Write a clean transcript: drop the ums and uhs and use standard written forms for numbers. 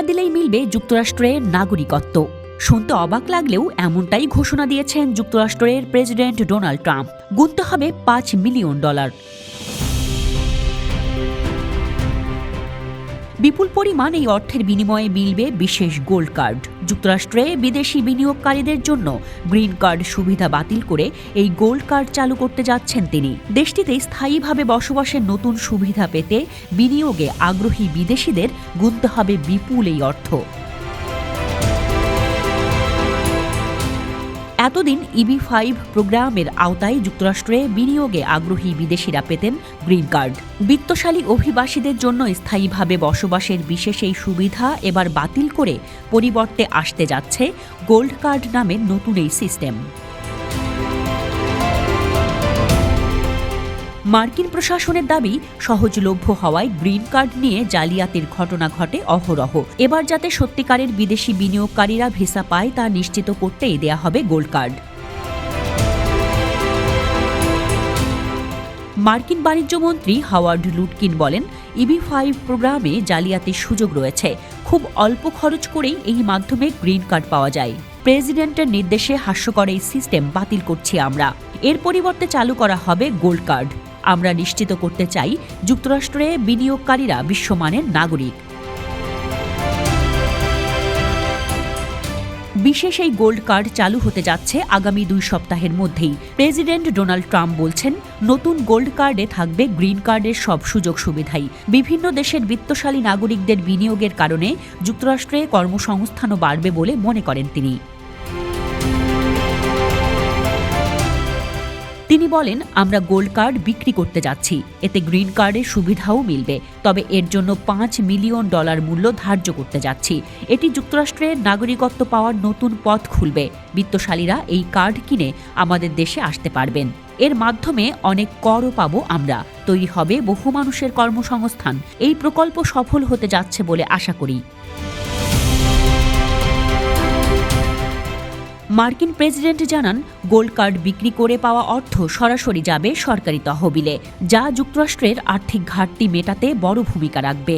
দিলেই মিলবে যুক্তরাষ্ট্রের নাগরিকত্ব। শুনতে অবাক লাগলেও এমনটাই ঘোষণা দিয়েছেন যুক্তরাষ্ট্রের প্রেসিডেন্ট ডোনাল্ড ট্রাম্প। গুনতে হবে $5 মিলিয়ন। বিপুল পরিমাণ এই অর্থের বিনিময়ে মিলবে বিশেষ গোল্ড কার্ড। যুক্তরাষ্ট্রে বিদেশি বিনিয়োগকারীদের জন্য গ্রিন কার্ড সুবিধা বাতিল করে এই গোল্ড কার্ড চালু করতে যাচ্ছেন তিনি। দেশটিতে স্থায়ীভাবে বসবাসের নতুন সুবিধা পেতে বিনিয়োগে আগ্রহী বিদেশিদের গুনতে হবে বিপুল এই অর্থ। এতদিন EB-5 প্রোগ্রামের আওতায় যুক্তরাষ্ট্রে বিনিয়োগে আগ্রহী বিদেশিরা পেতেন গ্রিন কার্ড। বিত্তশালী অভিবাসীদের জন্য স্থায়ীভাবে বসবাসের বিশেষ এই সুবিধা এবার বাতিল করে পরিবর্তে আসতে যাচ্ছে গোল্ড কার্ড নামের নতুন এই সিস্টেম। মার্কিন প্রশাসনের দাবি, সহজলভ্য হওয়ায় গ্রিন কার্ড নিয়ে জালিয়াতির ঘটনা ঘটে অহরহ। এবার যাতে সত্যিকারের বিদেশি বিনিয়োগকারীরা ভিসা পায় তা নিশ্চিত করতেই দেয়া হবে গোল্ড কার্ড। মার্কিন বাণিজ্যমন্ত্রী হাওয়ার্ড লুটকিন বলেন, EB-5 প্রোগ্রামে জালিয়াতির সুযোগ রয়েছে। খুব অল্প খরচ করেই এই মাধ্যমে গ্রিন কার্ড পাওয়া যায়। প্রেসিডেন্টের নির্দেশে হাস্যকর এই সিস্টেম বাতিল করছি আমরা। এর পরিবর্তে চালু করা হবে গোল্ড কার্ড। আমরা নিশ্চিত করতে চাই যুক্তরাষ্ট্রে বিনিয়োগকারীরা বিশ্বমানের নাগরিক। বিশেষ এই গোল্ড কার্ড চালু হতে যাচ্ছে আগামী 2 সপ্তাহের মধ্যেই। প্রেসিডেন্ট ডোনাল্ড ট্রাম্প বলছেন, নতুন গোল্ড কার্ডে থাকবে গ্রিন কার্ডের সব সুযোগ সুবিধাই। বিভিন্ন দেশের বিত্তশালী নাগরিকদের বিনিয়োগের কারণে যুক্তরাষ্ট্রে কর্মসংস্থানও বাড়বে বলে মনে করেন তিনি। তিনি বলেন, আমরা গোল্ড কার্ড বিক্রি করতে যাচ্ছি। এতে গ্রিন কার্ডের সুবিধাও মিলবে। তবে এর জন্য $5 মিলিয়ন মূল্য ধার্য করতে যাচ্ছি। এটি যুক্তরাষ্ট্রের নাগরিকত্ব পাওয়ার নতুন পথ খুলবে। বিত্তশালীরা এই কার্ড কিনে আমাদের দেশে আসতে পারবেন। এর মাধ্যমে অনেক করও পাবো আমরা। তৈরি হবে বহু মানুষের কর্মসংস্থান। এই প্রকল্প সফল হতে যাচ্ছে বলে আশা করি। মার্কিন প্রেসিডেন্ট জানান, গোল্ড কার্ড বিক্রি করে পাওয়া অর্থ সরাসরি যাবে সরকারি তহবিলে, যা যুক্তরাষ্ট্রের আর্থিক ঘাটতি মেটাতে বড় ভূমিকা রাখবে।